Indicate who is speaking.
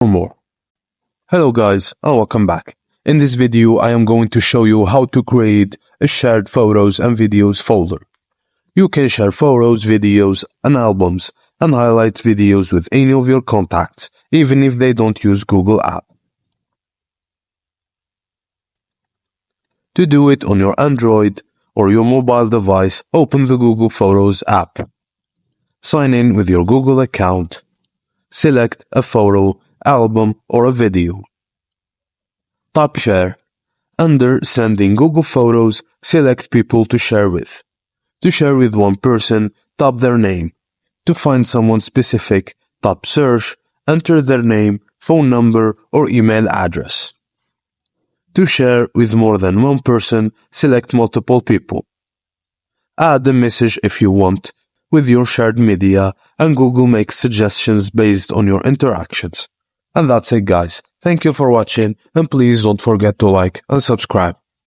Speaker 1: or more. Hello guys and welcome back. In this video I am going to show you how to create a shared photos and videos folder. You can share photos, videos and albums and highlight videos with any of your contacts even if they don't use Google app. To do it on your Android or your mobile device, open the Google Photos app. Sign in with your Google account. Select a photo, album or a video. Tap Share. Under Sending Google Photos, select People to share with. To share with one person, tap their name. To find someone specific, tap Search, enter their name, phone number or email address. To share with more than one person, select multiple people. Add a message if you want with your shared media, and Google makes suggestions based on your interactions. And that's it guys. Thank you for watching and please don't forget to like and subscribe.